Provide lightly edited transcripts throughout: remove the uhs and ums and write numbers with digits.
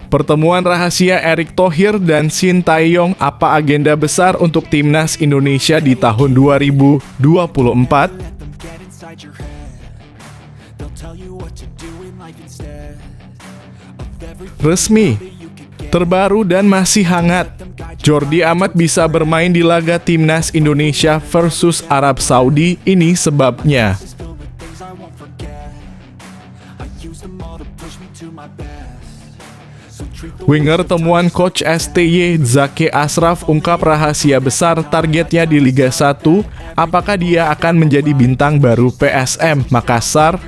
Pertemuan rahasia Erick Thohir dan Shin Tae-yong, apa agenda besar untuk Timnas Indonesia di tahun 2024? Resmi, terbaru dan masih hangat. Jordi Amat bisa bermain di laga Timnas Indonesia versus Arab Saudi, ini sebabnya. Winger temuan Coach STY Zaki Ashraf ungkap rahasia besar targetnya di Liga 1. Apakah dia akan menjadi bintang baru PSM Makassar?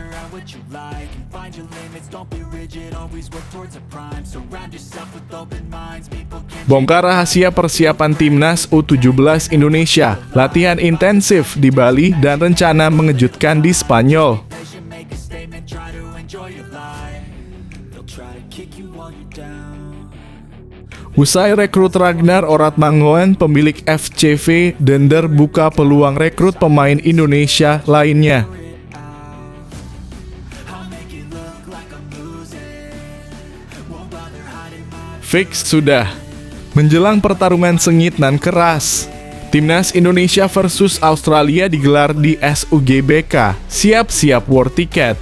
Bongkar rahasia persiapan Timnas U17 Indonesia, latihan intensif di Bali dan rencana mengejutkan di Spanyol. Usai rekrut Ragnar Oratmangoen, pemilik FCV Dender buka peluang rekrut pemain Indonesia lainnya. Fix sudah. Menjelang pertarungan sengit dan keras, Timnas Indonesia versus Australia digelar di SUGBK. Siap-siap war tiket.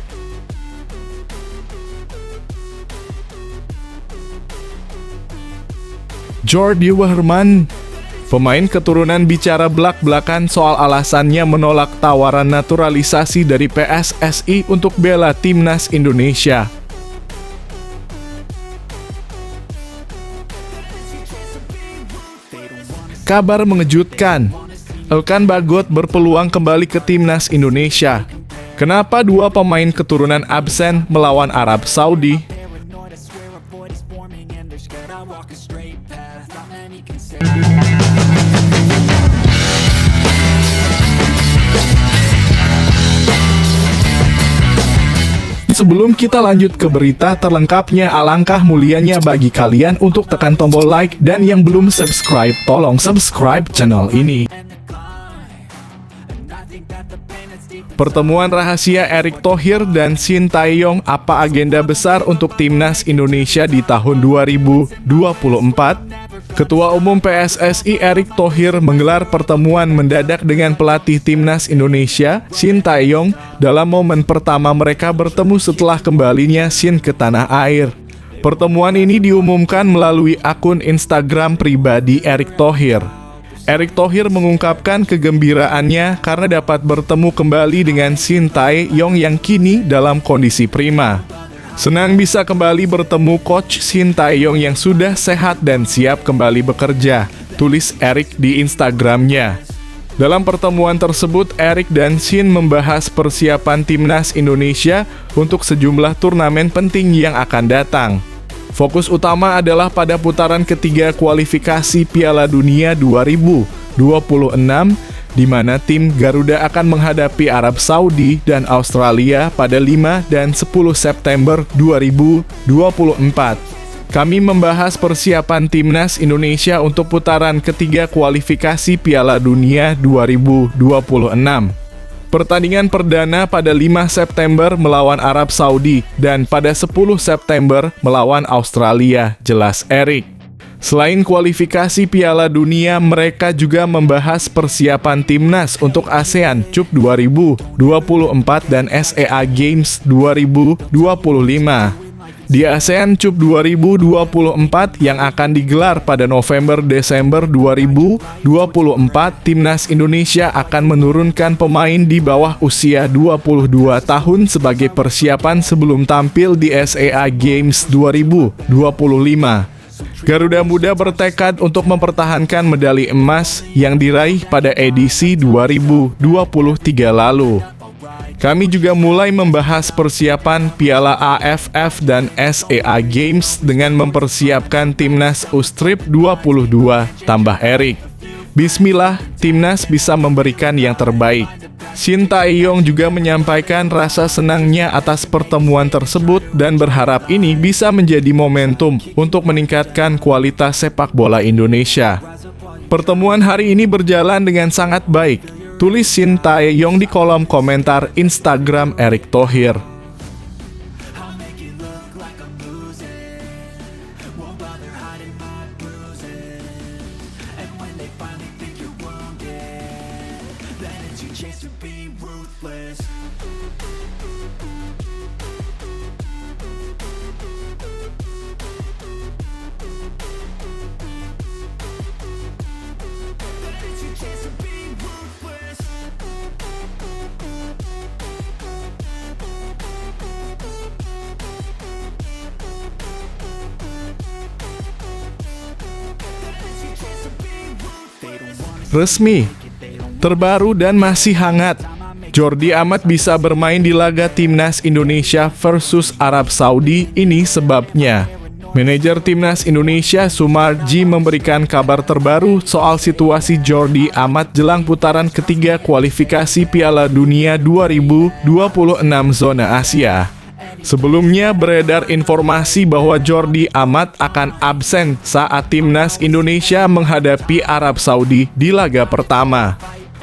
Jordi Wehrman, pemain keturunan bicara blak-blakan soal alasannya menolak tawaran naturalisasi dari PSSI untuk bela Timnas Indonesia. Kabar mengejutkan, Elkan Bagot berpeluang kembali ke Timnas Indonesia. Kenapa dua pemain keturunan absen melawan Arab Saudi? Sebelum kita lanjut ke berita terlengkapnya, alangkah mulianya bagi kalian untuk tekan tombol like, dan yang belum subscribe, tolong subscribe channel ini. Pertemuan rahasia Erick Thohir dan Shin Tae-yong, apa agenda besar untuk Timnas Indonesia di tahun 2024? Ketua Umum PSSI Erick Thohir menggelar pertemuan mendadak dengan pelatih Timnas Indonesia, Shin Tae-yong, dalam momen pertama mereka bertemu setelah kembalinya Shin ke tanah air. Pertemuan ini diumumkan melalui akun Instagram pribadi Erick Thohir. Erick Thohir mengungkapkan kegembiraannya karena dapat bertemu kembali dengan Shin Tae-yong yang kini dalam kondisi prima. Senang bisa kembali bertemu Coach Shin Tae-yong yang sudah sehat dan siap kembali bekerja, tulis Erick di Instagramnya. Dalam pertemuan tersebut, Erick dan Shin membahas persiapan Timnas Indonesia untuk sejumlah turnamen penting yang akan datang. Fokus utama adalah pada putaran ketiga kualifikasi Piala Dunia 2026, di mana tim Garuda akan menghadapi Arab Saudi dan Australia pada 5 dan 10 September 2024. Kami membahas persiapan Timnas Indonesia untuk putaran ketiga kualifikasi Piala Dunia 2026. Pertandingan perdana pada 5 September melawan Arab Saudi dan pada 10 September melawan Australia, jelas Erick. Selain kualifikasi Piala Dunia, mereka juga membahas persiapan Timnas untuk ASEAN Cup 2024 dan SEA Games 2025. Di ASEAN Cup 2024 yang akan digelar pada November-Desember 2024, Timnas Indonesia akan menurunkan pemain di bawah usia 22 tahun sebagai persiapan sebelum tampil di SEA Games 2025. Garuda Muda bertekad untuk mempertahankan medali emas yang diraih pada edisi 2023 lalu. Kami juga mulai membahas persiapan Piala AFF dan SEA Games dengan mempersiapkan Timnas U-Strip 22, tambah Erick. Bismillah, Timnas bisa memberikan yang terbaik. Shin Tae-yong juga menyampaikan rasa senangnya atas pertemuan tersebut dan berharap ini bisa menjadi momentum untuk meningkatkan kualitas sepak bola Indonesia. Pertemuan hari ini berjalan dengan sangat baik, tulis Shin Tae-yong di kolom komentar Instagram Erick Thohir. Won't bother hiding my bruises. And when they finally think you're wounded, then it's your chance to be ruthless. Then it's your chance to be ruthless. Resmi, terbaru dan masih hangat, Jordi Amat bisa bermain di laga Timnas Indonesia versus Arab Saudi. Ini sebabnya. Manajer Timnas Indonesia Sumarji memberikan kabar terbaru soal situasi Jordi Amat jelang putaran ketiga kualifikasi Piala Dunia 2026 zona Asia. Sebelumnya beredar informasi bahwa Jordi Amat akan absen saat Timnas Indonesia menghadapi Arab Saudi di laga pertama.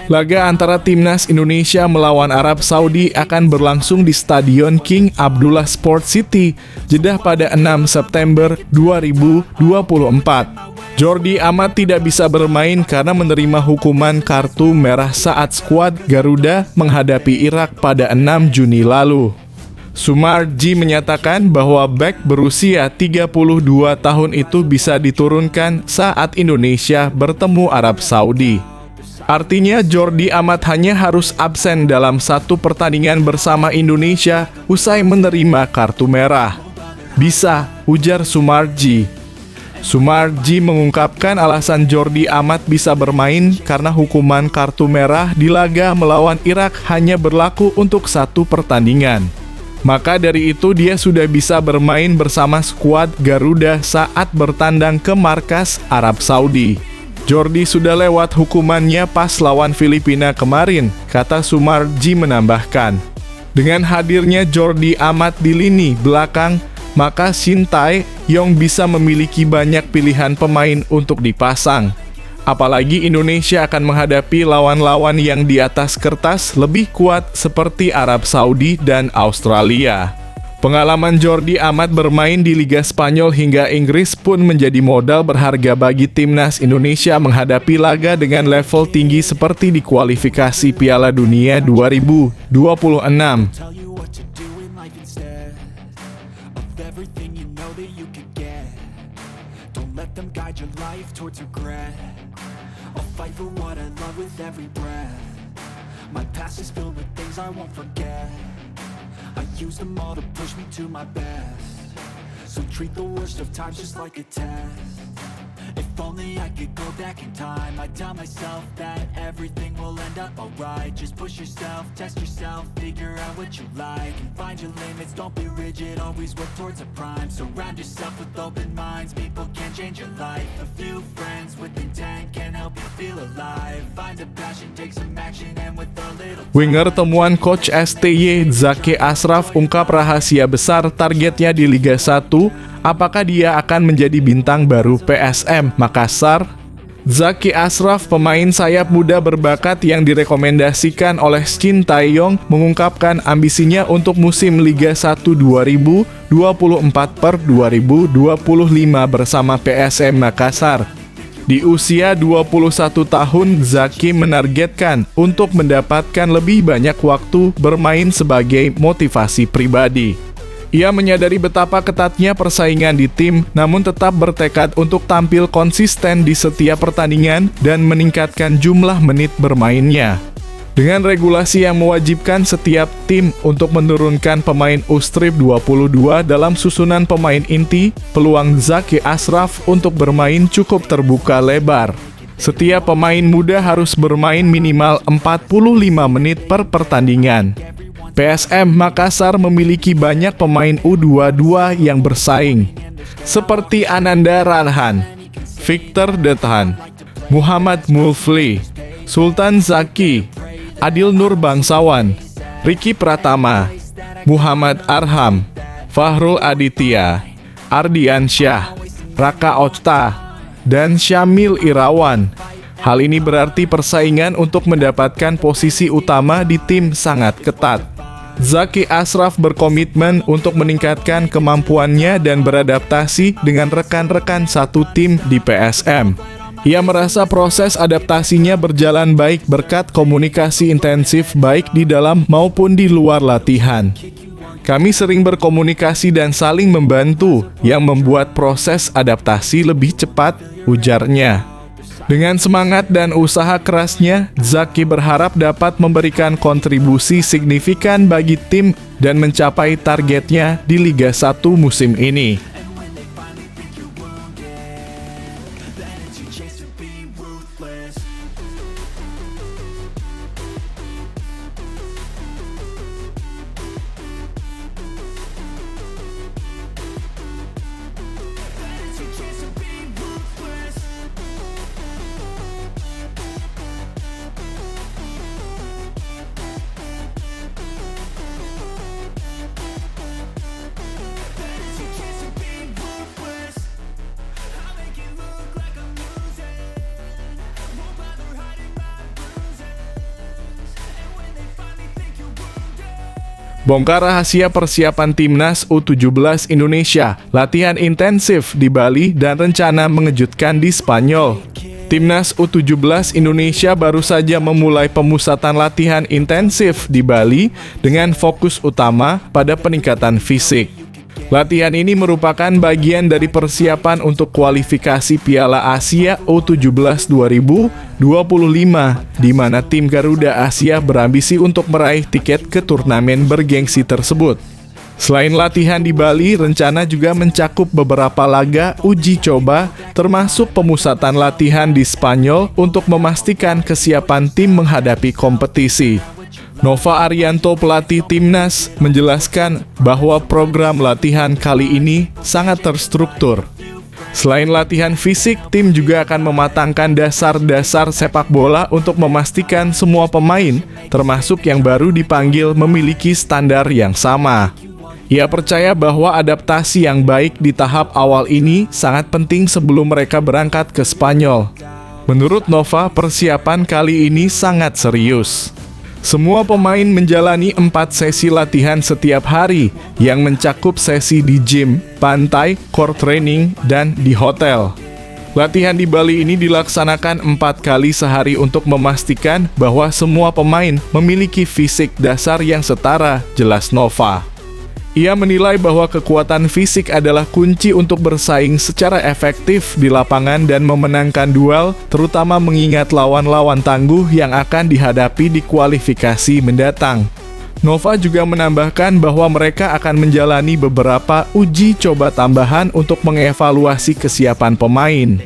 Laga antara Timnas Indonesia melawan Arab Saudi akan berlangsung di Stadion King Abdullah Sport City, Jeddah pada 6 September 2024. Jordi Amat tidak bisa bermain karena menerima hukuman kartu merah saat skuad Garuda menghadapi Irak pada 6 Juni lalu. Sumarji menyatakan bahwa bek berusia 32 tahun itu bisa diturunkan saat Indonesia bertemu Arab Saudi. Artinya Jordi Amat hanya harus absen dalam satu pertandingan bersama Indonesia usai menerima kartu merah. Bisa, ujar Sumarji. Sumarji mengungkapkan alasan Jordi Amat bisa bermain karena hukuman kartu merah di laga melawan Irak hanya berlaku untuk satu pertandingan. Maka dari itu dia sudah bisa bermain bersama skuad Garuda saat bertandang ke markas Arab Saudi. Jordi sudah lewat hukumannya pas lawan Filipina kemarin, kata Sumarji menambahkan. Dengan hadirnya Jordi Amat di lini belakang, maka Shin Tae-yong bisa memiliki banyak pilihan pemain untuk dipasang. Apalagi Indonesia akan menghadapi lawan-lawan yang di atas kertas lebih kuat seperti Arab Saudi dan Australia. Pengalaman Jordi Amat bermain di Liga Spanyol hingga Inggris pun menjadi modal berharga bagi Timnas Indonesia menghadapi laga dengan level tinggi seperti di kualifikasi Piala Dunia 2026. Tell you what to do in life instead of everything you know that you could get. Don't let them guide your life towards regret. I'll fight for what I love with every breath. My past is filled with things I won't forget. I used them all to push me to my best. So treat the worst of times just like a test. If only I could go back in time, I'd tell myself that everything will end up alright. Just push yourself, test yourself, figure out what you like, and find your limits, don't be rigid, always work towards a prime. Surround yourself with open minds, people can change your life. A few friends with intent can help you feel alive. Find a passion, take some action, and with a little Winger temuan Coach STY Zaki Ashraf ungkap rahasia besar targetnya di Liga 1. Apakah dia akan menjadi bintang baru PSM Makassar? Zaki Ashraf, pemain sayap muda berbakat yang direkomendasikan oleh Shin Tae-yong, mengungkapkan ambisinya untuk musim Liga 1 2024/2025 bersama PSM Makassar. Di usia 21 tahun, Zaki menargetkan untuk mendapatkan lebih banyak waktu bermain sebagai motivasi pribadi. Ia menyadari betapa ketatnya persaingan di tim, namun tetap bertekad untuk tampil konsisten di setiap pertandingan dan meningkatkan jumlah menit bermainnya. Dengan regulasi yang mewajibkan setiap tim untuk menurunkan pemain U-Strip 22 dalam susunan pemain inti, peluang Zaki Ashraf untuk bermain cukup terbuka lebar. Setiap pemain muda harus bermain minimal 45 menit per pertandingan. PSM Makassar memiliki banyak pemain U22 yang bersaing, seperti Ananda Ranhan, Victor Dethan, Muhammad Mulfli, Sultan Zaki, Adil Nur Bangsawan, Ricky Pratama, Muhammad Arham, Fahrul Aditya, Ardian Syah, Raka Octa, dan Syamil Irawan. Hal ini berarti persaingan untuk mendapatkan posisi utama di tim sangat ketat. Zaki Ashraf berkomitmen untuk meningkatkan kemampuannya dan beradaptasi dengan rekan-rekan satu tim di PSM. Ia merasa proses adaptasinya berjalan baik berkat komunikasi intensif baik di dalam maupun di luar latihan. Kami sering berkomunikasi dan saling membantu yang membuat proses adaptasi lebih cepat, ujarnya. Dengan semangat dan usaha kerasnya, Zaki berharap dapat memberikan kontribusi signifikan bagi tim dan mencapai targetnya di Liga 1 musim ini. Bongkar rahasia persiapan Timnas U17 Indonesia, latihan intensif di Bali dan rencana mengejutkan di Spanyol. Timnas U17 Indonesia baru saja memulai pemusatan latihan intensif di Bali dengan fokus utama pada peningkatan fisik. Latihan ini merupakan bagian dari persiapan untuk kualifikasi Piala Asia U17 2025, di mana tim Garuda Asia berambisi untuk meraih tiket ke turnamen bergengsi tersebut. Selain latihan di Bali, rencana juga mencakup beberapa laga uji coba, termasuk pemusatan latihan di Spanyol untuk memastikan kesiapan tim menghadapi kompetisi. Nova Arianto, pelatih Timnas, menjelaskan bahwa program latihan kali ini sangat terstruktur. Selain latihan fisik, tim juga akan mematangkan dasar-dasar sepak bola untuk memastikan semua pemain, termasuk yang baru dipanggil, memiliki standar yang sama. Ia percaya bahwa adaptasi yang baik di tahap awal ini sangat penting sebelum mereka berangkat ke Spanyol. Menurut Nova, persiapan kali ini sangat serius. Semua pemain menjalani 4 sesi latihan setiap hari yang mencakup sesi di gym, pantai, core training, dan di hotel. Latihan di Bali ini dilaksanakan 4 kali sehari untuk memastikan bahwa semua pemain memiliki fisik dasar yang setara, jelas Nova. Ia menilai bahwa kekuatan fisik adalah kunci untuk bersaing secara efektif di lapangan dan memenangkan duel, terutama mengingat lawan-lawan tangguh yang akan dihadapi di kualifikasi mendatang. Nova juga menambahkan bahwa mereka akan menjalani beberapa uji coba tambahan untuk mengevaluasi kesiapan pemain.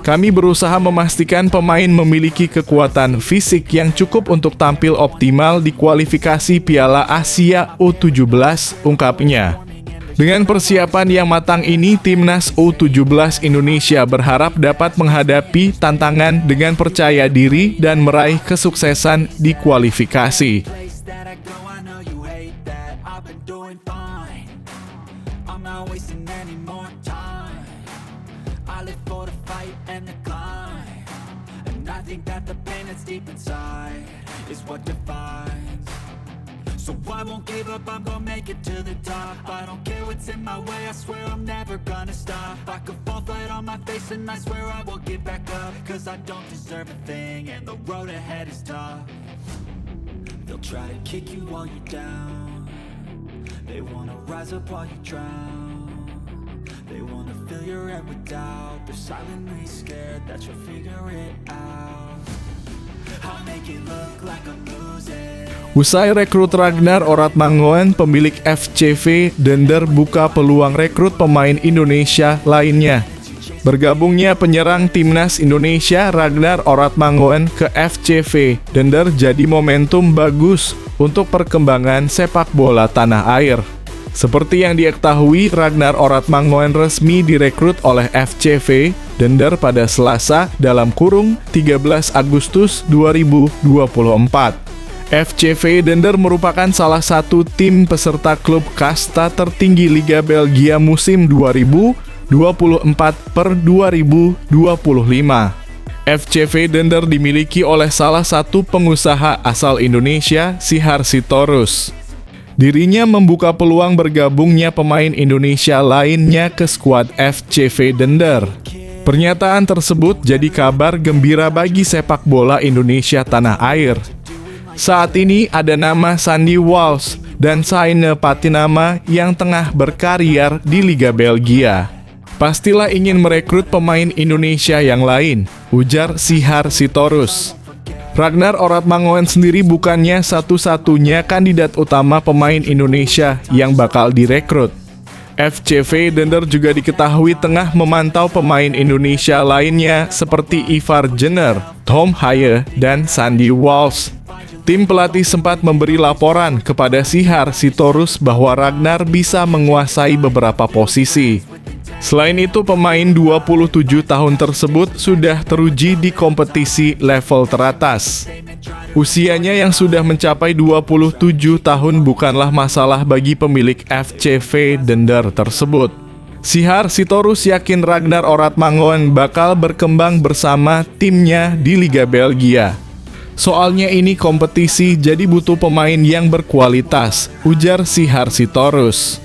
Kami berusaha memastikan pemain memiliki kekuatan fisik yang cukup untuk tampil optimal di kualifikasi Piala Asia U17, ungkapnya. Dengan persiapan yang matang ini, Timnas U17 Indonesia berharap dapat menghadapi tantangan dengan percaya diri dan meraih kesuksesan di kualifikasi. Deep inside is what defines. So I won't give up, I'm gonna make it to the top. I don't care what's in my way, I swear I'm never gonna stop. I could fall flat on my face and I swear I will get back up. Cause I don't deserve a thing and the road ahead is tough. They'll try to kick you while you're down. They wanna rise up while you drown. They wanna fill your head with doubt. They're silently scared that you'll figure it out. Usai rekrut Ragnar Oratmangoen, pemilik FCV Dender buka peluang rekrut pemain Indonesia lainnya. Bergabungnya penyerang Timnas Indonesia Ragnar Oratmangoen ke FCV Dender jadi momentum bagus untuk perkembangan sepak bola tanah air. Seperti yang diketahui, Ragnar Oratmangoen resmi direkrut oleh FCV Dender pada Selasa (13 Agustus 2024. FCV Dender merupakan salah satu tim peserta klub kasta tertinggi Liga Belgia musim 2024/2025. FCV Dender dimiliki oleh salah satu pengusaha asal Indonesia, Sihar Sitorus. Dirinya membuka peluang bergabungnya pemain Indonesia lainnya ke skuad FCV Dender. Pernyataan tersebut jadi kabar gembira bagi sepak bola Indonesia tanah air. Saat ini ada nama Sandy Walsh dan Saine Patinama yang tengah berkarir di Liga Belgia. Pastilah ingin merekrut pemain Indonesia yang lain, ujar Sihar Sitorus. Ragnar Oratmangoen sendiri bukannya satu-satunya kandidat utama pemain Indonesia yang bakal direkrut. FCV Dender juga diketahui tengah memantau pemain Indonesia lainnya seperti Ivar Jenner, Tom Haye, dan Sandy Walsh. Tim pelatih sempat memberi laporan kepada Sihar Sitorus bahwa Ragnar bisa menguasai beberapa posisi. Selain itu, pemain 27 tahun tersebut sudah teruji di kompetisi level teratas. Usianya yang sudah mencapai 27 tahun bukanlah masalah bagi pemilik FCV Dender tersebut. Sihar Sitorus yakin Ragnar Oratmangoen bakal berkembang bersama timnya di Liga Belgia. Soalnya ini kompetisi, jadi butuh pemain yang berkualitas, ujar Sihar Sitorus.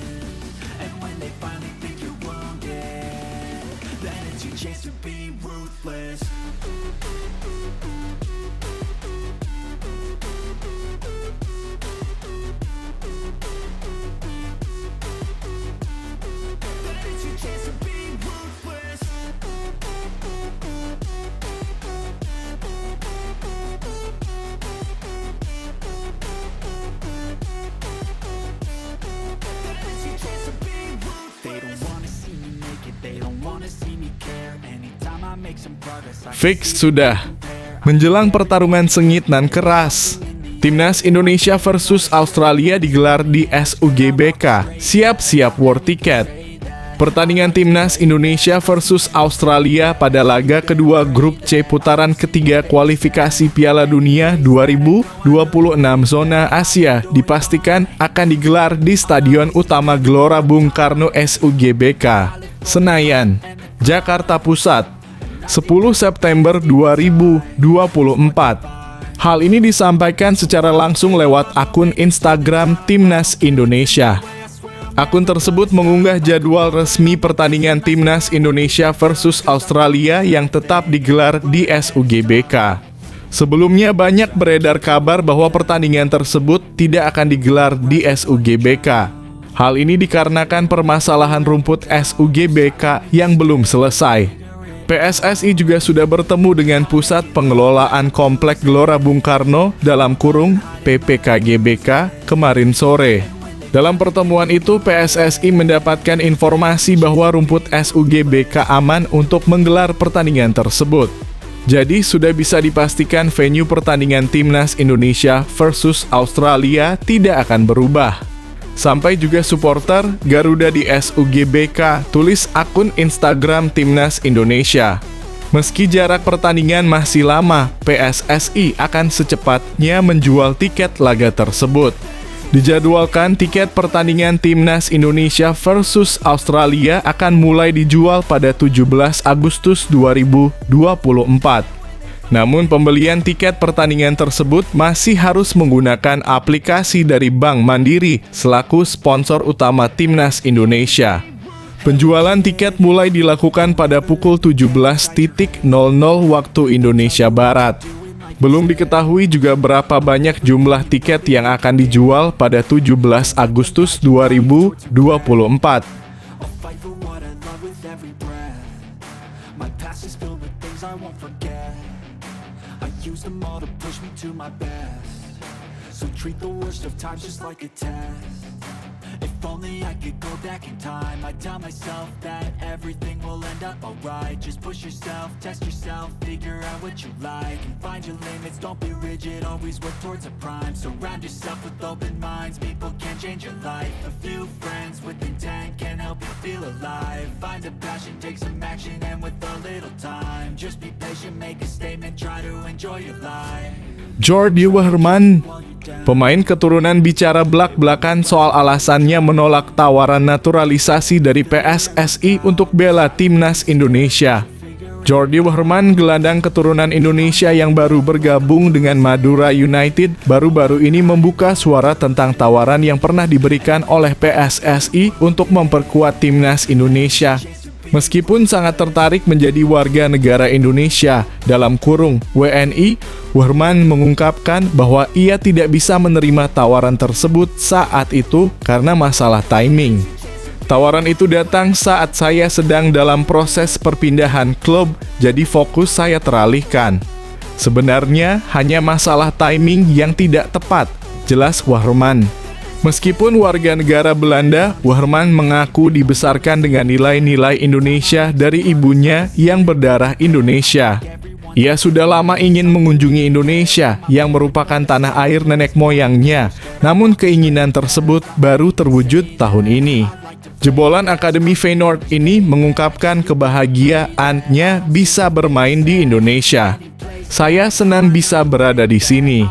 Fix sudah. Menjelang pertarungan sengit dan keras, Timnas Indonesia versus Australia digelar di SUGBK. Siap-siap war tiket. Pertandingan Timnas Indonesia versus Australia pada laga kedua grup C putaran ketiga kualifikasi Piala Dunia 2026 zona Asia dipastikan akan digelar di Stadion Utama Gelora Bung Karno SUGBK, Senayan, Jakarta Pusat. 10 September 2024. Hal ini disampaikan secara langsung lewat akun Instagram Timnas Indonesia. Akun tersebut mengunggah jadwal resmi pertandingan Timnas Indonesia versus Australia yang tetap digelar di SUGBK. Sebelumnya banyak beredar kabar bahwa pertandingan tersebut tidak akan digelar di SUGBK. Hal ini dikarenakan permasalahan rumput SUGBK yang belum selesai. PSSI juga sudah bertemu dengan Pusat Pengelolaan Komplek Gelora Bung Karno (PPKGBK) kemarin sore. Dalam pertemuan itu, PSSI mendapatkan informasi bahwa rumput SUGBK aman untuk menggelar pertandingan tersebut. Jadi sudah bisa dipastikan venue pertandingan Timnas Indonesia versus Australia tidak akan berubah. Sampai juga supporter Garuda di SUGBK, tulis akun Instagram Timnas Indonesia. Meski jarak pertandingan masih lama, PSSI akan secepatnya menjual tiket laga tersebut. Dijadwalkan tiket pertandingan Timnas Indonesia versus Australia akan mulai dijual pada 17 Agustus 2024. Namun pembelian tiket pertandingan tersebut masih harus menggunakan aplikasi dari Bank Mandiri selaku sponsor utama Timnas Indonesia. Penjualan tiket mulai dilakukan pada pukul 17.00 waktu Indonesia Barat. Belum diketahui juga berapa banyak jumlah tiket yang akan dijual pada 17 Agustus 2024. Use them all to push me to my best. So treat the worst of times just like a test. If only I could go back in time, I'd tell myself that everything will end up alright. Just push yourself, test yourself, figure out what you like, and find your limits, don't be rigid, always work towards a prime. Surround yourself with open minds, people can change your life. A few friends with intent can help you feel alive. Find a passion, take some action, and with a little time, just be patient, make a statement, try to enjoy your life. Jordi Wehrman, pemain keturunan bicara belak-belakan soal alasannya menolak tawaran naturalisasi dari PSSI untuk bela Timnas Indonesia. Jordi Wehrman, gelandang keturunan Indonesia yang baru bergabung dengan Madura United, baru-baru ini membuka suara tentang tawaran yang pernah diberikan oleh PSSI untuk memperkuat timnas Indonesia. Meskipun sangat tertarik menjadi warga negara Indonesia dalam kurung WNI, Wehrman mengungkapkan bahwa ia tidak bisa menerima tawaran tersebut saat itu karena masalah timing. Tawaran itu datang saat saya sedang dalam proses perpindahan klub, jadi fokus saya teralihkan. Sebenarnya hanya masalah timing yang tidak tepat, jelas Wehrman. Meskipun warga negara Belanda, Wehrman mengaku dibesarkan dengan nilai-nilai Indonesia dari ibunya yang berdarah Indonesia. Ia sudah lama ingin mengunjungi Indonesia yang merupakan tanah air nenek moyangnya, namun keinginan tersebut baru terwujud tahun ini. Jebolan Akademi Feyenoord ini mengungkapkan kebahagiaannya bisa bermain di Indonesia. Saya senang bisa berada di sini.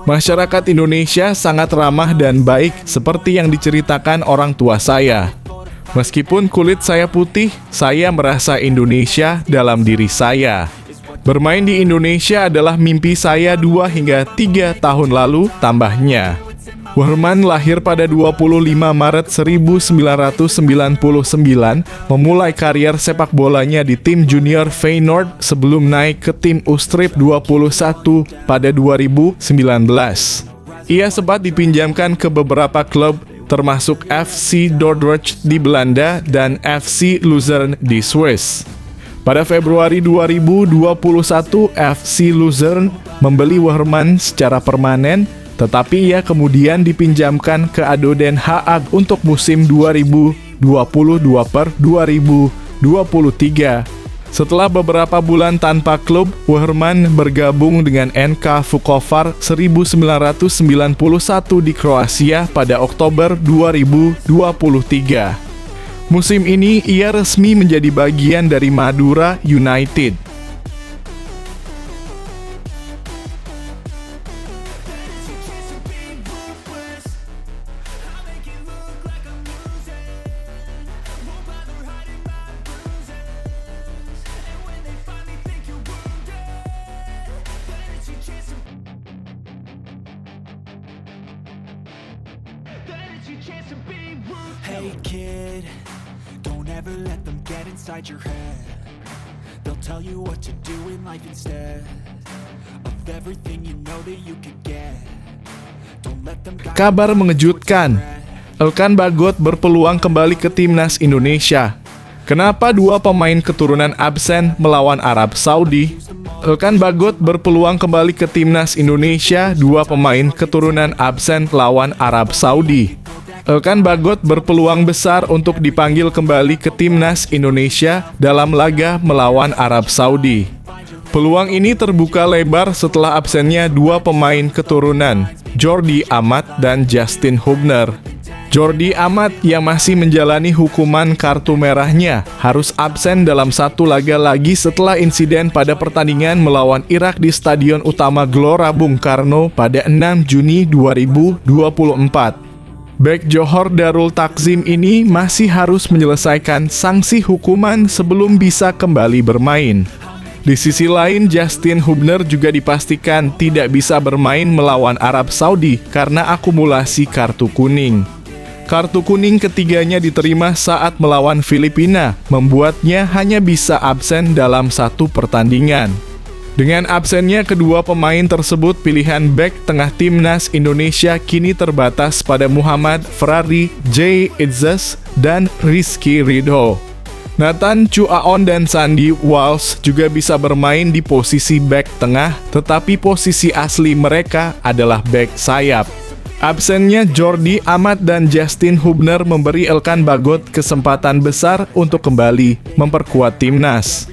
Masyarakat Indonesia sangat ramah dan baik seperti yang diceritakan orang tua saya. Meskipun kulit saya putih, saya merasa Indonesia dalam diri saya. Bermain di Indonesia adalah mimpi saya 2 hingga 3 tahun lalu, tambahnya. Wehrman lahir pada 25 Maret 1999, memulai karier sepak bolanya di tim junior Feyenoord sebelum naik ke tim Ustrip 21 pada 2019. Ia sempat dipinjamkan ke beberapa klub termasuk FC Dordrecht di Belanda dan FC Luzern di Swiss. Pada Februari 2021, FC Luzern membeli Wehrman secara permanen, tetapi ia kemudian dipinjamkan ke ADO Den Haag untuk musim 2022/2023. Setelah beberapa bulan tanpa klub, Wehrman bergabung dengan NK Vukovar 1991 di Kroasia pada Oktober 2023. Musim ini ia resmi menjadi bagian dari Madura United. Hey kid, don't ever let them get inside your head. They'll tell you what to do in life instead of everything you know that you could get. Don't let them guide you. Kabar mengejutkan, Elkan Bagot berpeluang kembali ke timnas Indonesia. Kenapa 2 pemain keturunan absen melawan Arab Saudi? Elkan Bagot berpeluang kembali ke timnas Indonesia, 2 pemain keturunan absen lawan Arab Saudi. Elkan Bagot berpeluang besar untuk dipanggil kembali ke timnas Indonesia dalam laga melawan Arab Saudi. Peluang ini terbuka lebar setelah absennya 2 pemain keturunan, Jordi Amat dan Justin Hubner. Jordi Amat yang masih menjalani hukuman kartu merahnya harus absen dalam 1 laga lagi setelah insiden pada pertandingan melawan Irak di Stadion Utama Gelora Bung Karno pada 6 Juni 2024. Bek Johor Darul Takzim ini masih harus menyelesaikan sanksi hukuman sebelum bisa kembali bermain. Di sisi lain, Justin Hubner juga dipastikan tidak bisa bermain melawan Arab Saudi karena akumulasi kartu kuning. Kartu kuning ketiganya diterima saat melawan Filipina, membuatnya hanya bisa absen dalam 1 pertandingan. Dengan absennya kedua pemain tersebut, pilihan bek tengah timnas Indonesia kini terbatas pada Muhammad Ferrari, Jay Itzes, dan Rizky Ridho. Nathan Chuaon dan Sandy Walsh juga bisa bermain di posisi bek tengah, tetapi posisi asli mereka adalah bek sayap. Absennya Jordi Amat dan Justin Hubner memberi Elkan Bagot kesempatan besar untuk kembali memperkuat timnas.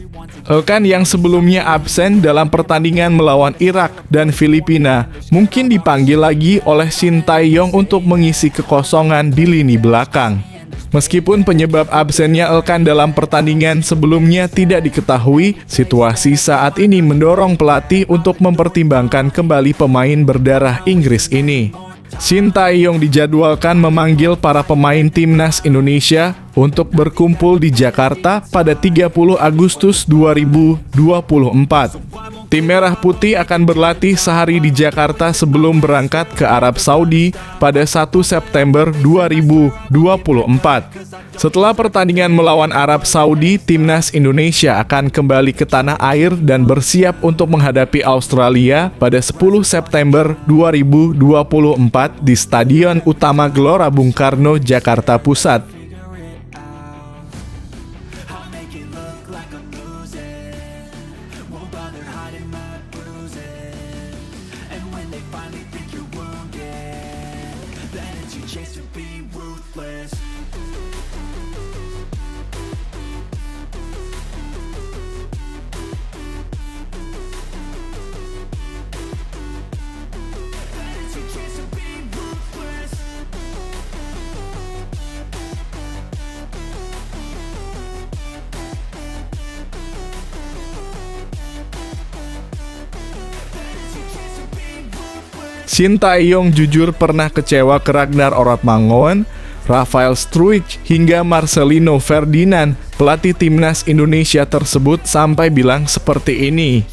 Elkan yang sebelumnya absen dalam pertandingan melawan Irak dan Filipina mungkin dipanggil lagi oleh Shin Tae-yong untuk mengisi kekosongan di lini belakang. Meskipun penyebab absennya Elkan dalam pertandingan sebelumnya tidak diketahui, situasi saat ini mendorong pelatih untuk mempertimbangkan kembali pemain berdarah Inggris ini. Shin Tae-yong dijadwalkan memanggil para pemain timnas Indonesia untuk berkumpul di Jakarta pada 30 Agustus 2024. Tim Merah Putih akan berlatih sehari di Jakarta sebelum berangkat ke Arab Saudi pada 1 September 2024. Setelah pertandingan melawan Arab Saudi, timnas Indonesia akan kembali ke tanah air dan bersiap untuk menghadapi Australia pada 10 September 2024 di Stadion Utama Gelora Bung Karno, Jakarta Pusat. Shin Tae-yong jujur pernah kecewa ke Ragnar Orotmangoen, Rafael Struijk, hingga Marcelino Ferdinand, pelatih timnas Indonesia tersebut, sampai bilang seperti ini.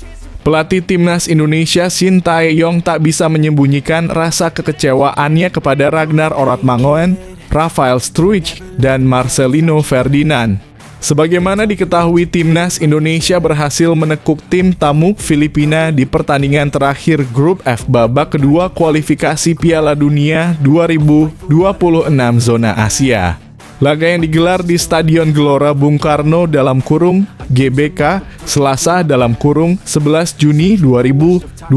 Pelatih timnas Indonesia Shin Tae-yong tak bisa menyembunyikan rasa kekecewaannya kepada Ragnar Orotmangoen, Rafael Struijk, dan Marcelino Ferdinand. Sebagaimana diketahui, timnas Indonesia berhasil menekuk tim tamu Filipina di pertandingan terakhir grup F babak kedua kualifikasi Piala Dunia 2026 zona Asia. Laga yang digelar di Stadion Gelora Bung Karno (GBK) Selasa (11 Juni 2024)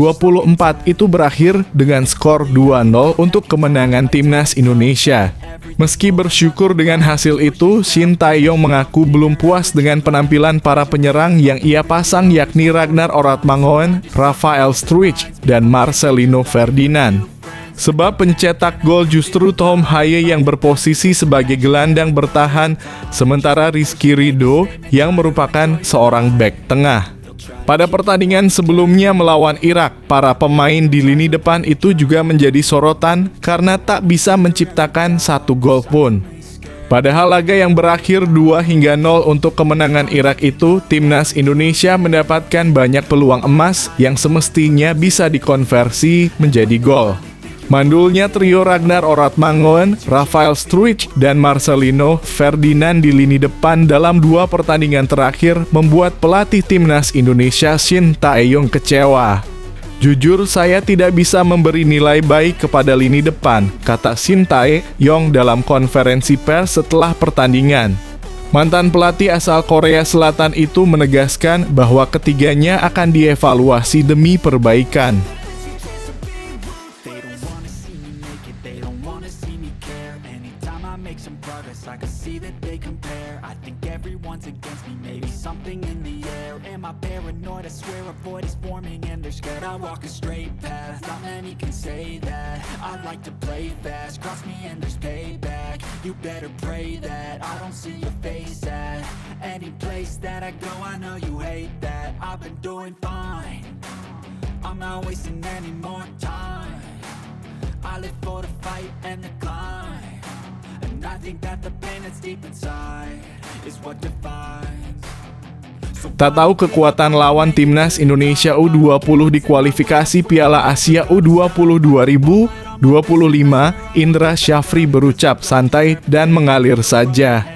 itu berakhir dengan skor 2-0 untuk kemenangan timnas Indonesia. Meski bersyukur dengan hasil itu, Shin Tae-yong mengaku belum puas dengan penampilan para penyerang yang ia pasang, yakni Ragnar Orotmangoen, Rafael Struijk, dan Marcelino Ferdinand. Sebab pencetak gol justru Tom Haye yang berposisi sebagai gelandang bertahan, sementara Rizky Ridho yang merupakan seorang bek tengah. Pada pertandingan sebelumnya melawan Irak, para pemain di lini depan itu juga menjadi sorotan karena tak bisa menciptakan satu gol pun. Padahal laga yang berakhir 2-0 untuk kemenangan Irak itu, timnas Indonesia mendapatkan banyak peluang emas yang semestinya bisa dikonversi menjadi gol. Mandulnya trio Ragnar Orotmangoen, Rafael Struijk, dan Marcelino Ferdinand di lini depan dalam 2 pertandingan terakhir membuat pelatih timnas Indonesia Shin Tae-yong kecewa. "Jujur, saya tidak bisa memberi nilai baik kepada lini depan," kata Shin Tae-yong dalam konferensi pers setelah pertandingan. Mantan pelatih asal Korea Selatan itu menegaskan bahwa ketiganya akan dievaluasi demi perbaikan. I can see that they compare. I think everyone's against me. Maybe something in the air. Am I paranoid? I swear a void is forming and they're scared. I walk a straight path. Not many can say that. I like to play fast. Cross me and there's payback. You better pray that I don't see your face at any place that I go. I know you hate that. I've been doing fine. I'm not wasting any more time. I live for the fight and the climb. I think that the pain that's deep inside is what defines. Tak tahu kekuatan lawan timnas Indonesia U20 di kualifikasi Piala Asia U20 2025, Indra Syafri berucap santai dan mengalir saja.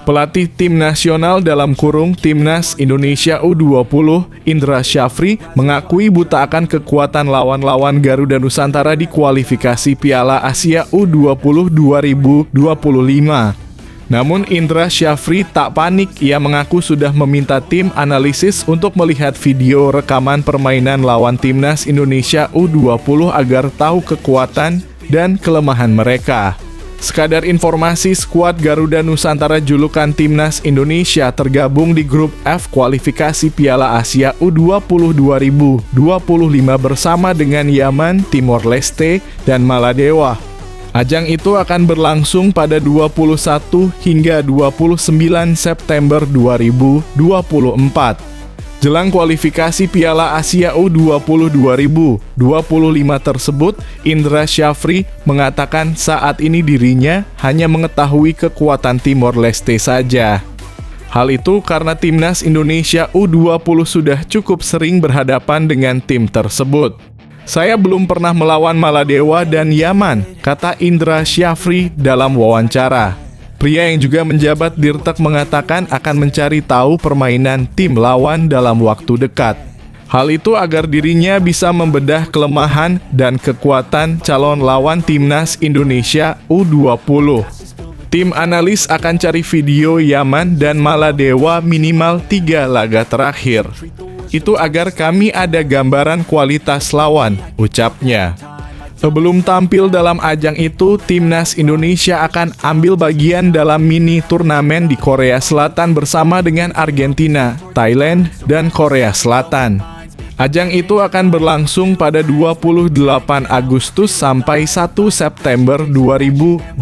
Pelatih tim nasional (Timnas Indonesia U20), Indra Syafri, mengakui buta akan kekuatan lawan-lawan Garuda Nusantara di kualifikasi Piala Asia U20 2025. Namun Indra Syafri tak panik. Ia mengaku sudah meminta tim analisis untuk melihat video rekaman permainan lawan timnas Indonesia U20 agar tahu kekuatan dan kelemahan mereka. Sekadar informasi, skuad Garuda Nusantara julukan timnas Indonesia tergabung di grup F kualifikasi Piala Asia U20 2025 bersama dengan Yaman, Timor Leste, dan Maladewa. Ajang itu akan berlangsung pada 21 hingga 29 September 2024. Jelang kualifikasi Piala Asia U20 2025 tersebut, Indra Syafri mengatakan saat ini dirinya hanya mengetahui kekuatan Timor Leste saja. Hal itu karena timnas Indonesia U20 sudah cukup sering berhadapan dengan tim tersebut. Saya belum pernah melawan Maladewa dan Yaman, kata Indra Syafri dalam wawancara. Pria yang juga menjabat Dirtek mengatakan akan mencari tahu permainan tim lawan dalam waktu dekat. Hal itu agar dirinya bisa membedah kelemahan dan kekuatan calon lawan timnas Indonesia U20. Tim analis akan cari video Yaman dan Maladewa minimal 3 laga terakhir. Itu agar kami ada gambaran kualitas lawan, ucapnya. Sebelum tampil dalam ajang itu, timnas Indonesia akan ambil bagian dalam mini turnamen di Korea Selatan bersama dengan Argentina, Thailand, dan Korea Selatan. Ajang itu akan berlangsung pada 28 Agustus sampai 1 September 2024.